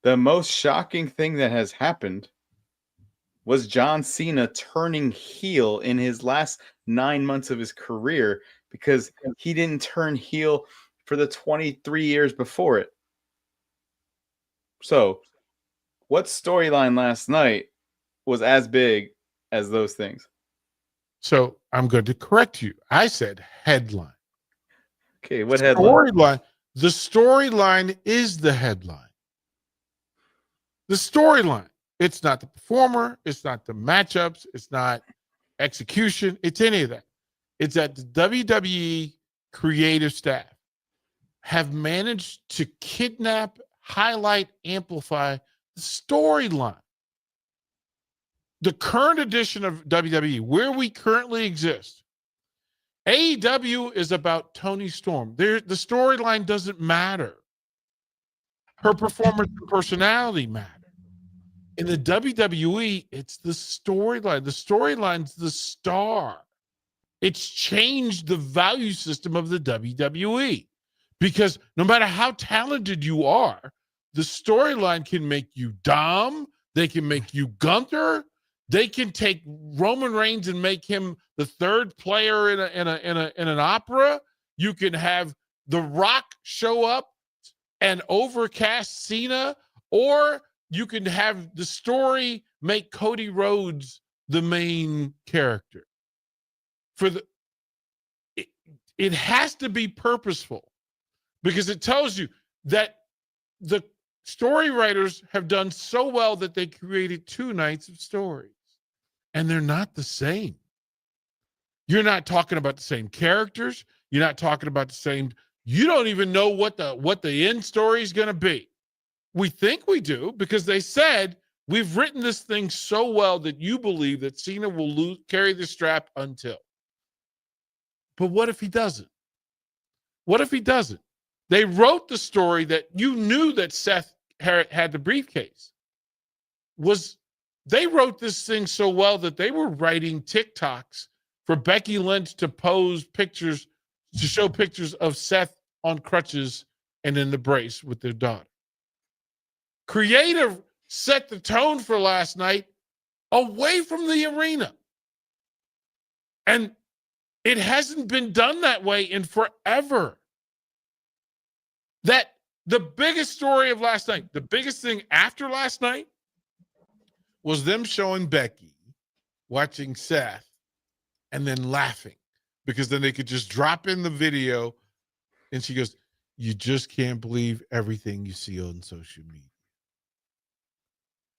the most shocking thing that has happened was John Cena turning heel in his last 9 months of his career because he didn't turn heel for the 23 years before it. So, what storyline last night was as big as those things? So I'm going to correct you. I said headline. Okay, what headline? Storyline. The storyline is the headline. The storyline. It's not the performer. It's not the matchups. It's not execution. It's any of that. It's that the WWE creative staff have managed to kidnap, highlight, amplify the storyline. The current edition of WWE, where we currently exist, AEW is about Toni Storm. The storyline doesn't matter. Her performance and personality matter. In the WWE, it's the storyline. The storyline's the star. It's changed the value system of the WWE. Because no matter how talented you are, the storyline can make you Dom. They can make you Gunther. They can take Roman Reigns and make him the third player in an opera. You can have The Rock show up and overcast Cena, or you can have the story make Cody Rhodes the main character. It has to be purposeful because it tells you that the story writers have done so well that they created 2 nights of stories, and they're not the same. You're not talking about the same characters. You're not talking about the same. You don't even know what the end story is going to be. We think we do because they said we've written this thing so well that you believe that Cena will carry the strap until. But what if he doesn't? What if he doesn't? They wrote the story that you knew that Seth had the briefcase. They wrote this thing so well that they were writing TikToks for Becky Lynch to pose pictures, to show pictures of Seth on crutches and in the brace with their daughter. Creative set the tone for last night away from the arena. And it hasn't been done that way in forever. That The biggest story of last night, the biggest thing after last night was them showing Becky watching Seth and then laughing because then they could just drop in the video and she goes, "You just can't believe everything you see on social media."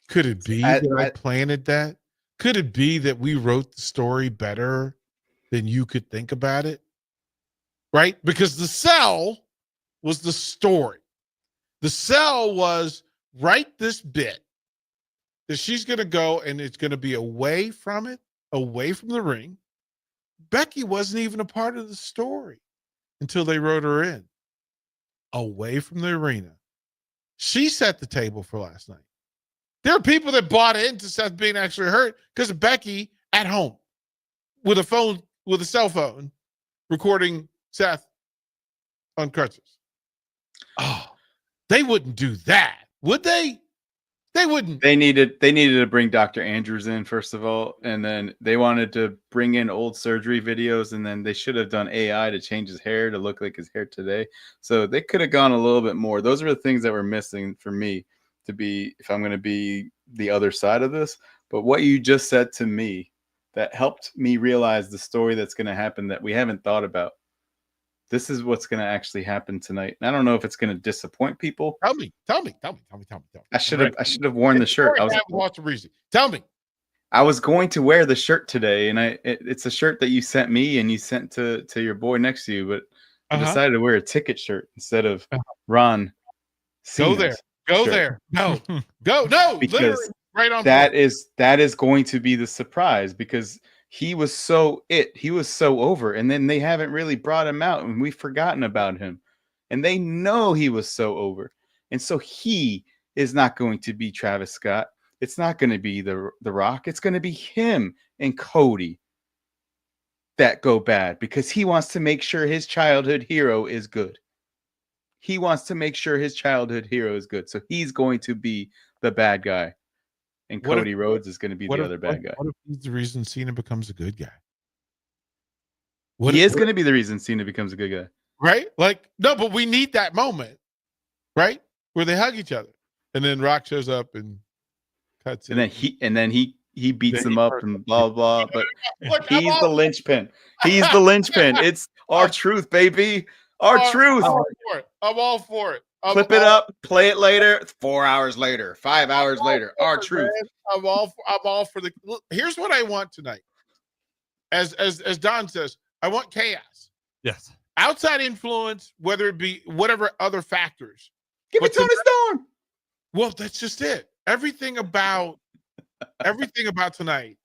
Could it be that I planted that? Could it be that we wrote the story better than you could think about it? Right? Because the sell was the story. The sell was write this bit that she's going to go and it's going to be away from it, away from the ring. Becky wasn't even a part of the story until they wrote her in. Away from the arena. She set the table for last night. There are people that bought into Seth being actually hurt because of Becky at home with a cell phone, recording Seth on crutches. Oh, they wouldn't do that, would they? They wouldn't. They needed to bring Dr. Andrews in, first of all, and then they wanted to bring in old surgery videos, and then they should have done AI to change his hair to look like his hair today. So they could have gone a little bit more. Those are the things that were missing for me to be, if I'm going to be the other side of this. But what you just said to me, that helped me realize the story that's going to happen that we haven't thought about. This is what's going to actually happen tonight. And I don't know if it's going to disappoint people. Tell me. I should have worn the shirt. Tell me. I was going to wear the shirt today, and it's a shirt that you sent me and you sent to your boy next to you, but I decided to wear a ticket shirt instead of Ron. Go there. No. No. Because right on. That is going to be the surprise, because he was so over, and then they haven't really brought him out, and we've forgotten about him, and they know he was so over, and so he is not going to be Travis Scott. It's not going to be the Rock. It's going to be him and Cody that go bad, because he wants to make sure his childhood hero is good. He wants to make sure his childhood hero is good, so he's going to be the bad guy. And Cody Rhodes is going to be the other bad guy. What if he's the reason Cena becomes a good guy? He is going to be the reason Cena becomes a good guy. Right? Like, no, but we need that moment, right? Where they hug each other. And then Rock shows up and cuts and then he beats them up and blah, blah. But he's the linchpin. He's the linchpin. It's our truth, baby. Our truth. I'm all for it. Clip it up, play it later. 4 hours later, 5 hours later. Our truth. I'm all for the. Here's what I want tonight. As Don says, I want chaos. Yes. Outside influence, whether it be whatever other factors. Give it Tony Storm. Well, that's just it. Everything about tonight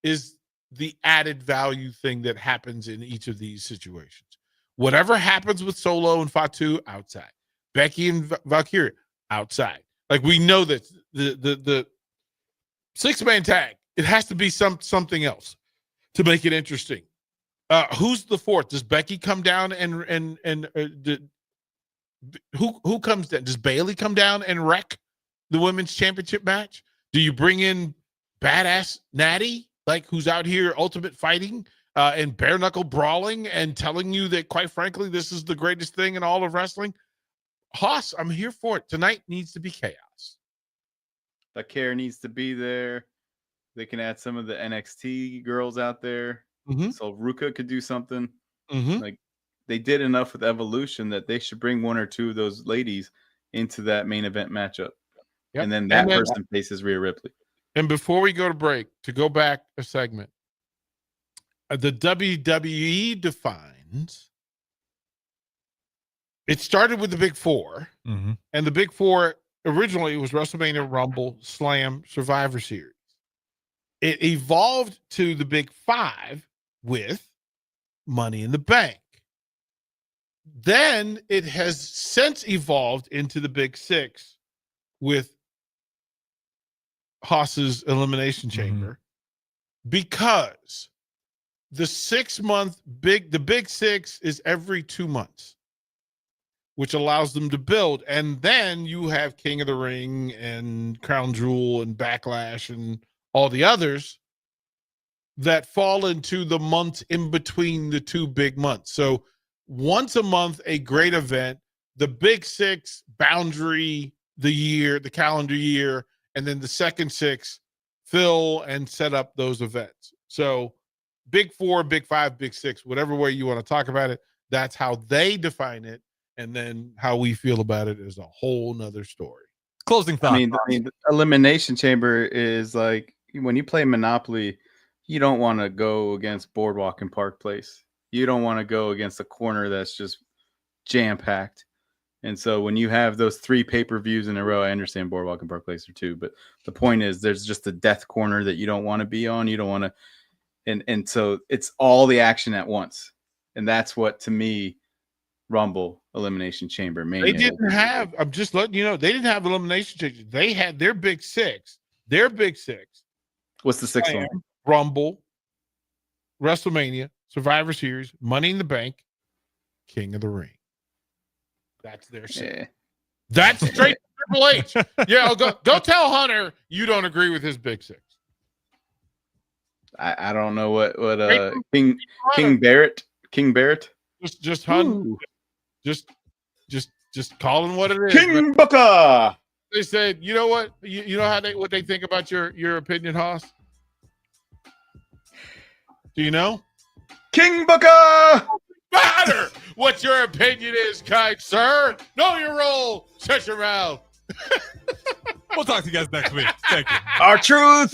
is the added value thing that happens in each of these situations. Whatever happens with Solo and Fatu, outside. Becky and Valkyria, outside. Like, we know that the six-man tag, it has to be something else to make it interesting. Who's the fourth? Does Becky come down who comes down? Does Bailey come down and wreck the women's championship match? Do you bring in badass Natty, like, who's out here ultimate fighting and bare knuckle brawling and telling you that, quite frankly, this is the greatest thing in all of wrestling? Haas, I'm here for it. Tonight needs to be chaos. That care needs to be there. They can add some of the NXT girls out there. Mm-hmm. So Ruka could do something. Mm-hmm. Like, they did enough with Evolution that they should bring one or two of those ladies into that main event matchup. Yep. And then that person faces Rhea Ripley. And before we go to break, to go back a segment, the WWE defines. It started with the Big Four, and the Big Four originally was WrestleMania, Rumble, Slam, Survivor Series. It evolved to the Big Five with Money in the Bank. Then it has since evolved into the Big Six with Haas's Elimination Chamber, because the 6 month the Big Six is every 2 months, which allows them to build. And then you have King of the Ring and Crown Jewel and Backlash and all the others that fall into the months in between the two big months. So once a month, a great event, the Big Six boundary the calendar year, and then the second six fill and set up those events. So Big Four, Big Five, Big Six, whatever way you want to talk about it, that's how they define it. And then how we feel about it is a whole nother story. Closing thoughts. I mean, the Elimination Chamber is like when you play Monopoly, you don't want to go against Boardwalk and Park Place. You don't want to go against a corner that's just jam-packed. And so when you have those 3 pay-per-views in a row, I understand Boardwalk and Park Place are 2, but the point is there's just a death corner that you don't want to be on. You don't want to, and so it's all the action at once. And that's what, to me, Rumble, Elimination Chamber, Mania. They didn't have, I'm just letting you know, they didn't have Elimination Chamber. They had their Big Six. Their Big Six. What's the sixth one? Rumble, WrestleMania, Survivor Series, Money in the Bank, King of the Ring. That's their six. Yeah. That's straight Triple H. Yeah, go tell Hunter you don't agree with his Big Six. I don't know what King Barrett. Just Hunter. Just calling what it is. King Booker. They said, you know what? You know what they think about your opinion, Haas? Do you know? King Booker. Matter what your opinion is, kind sir. Know your role. Shut your mouth. We'll talk to you guys next week. Thank you. Our truth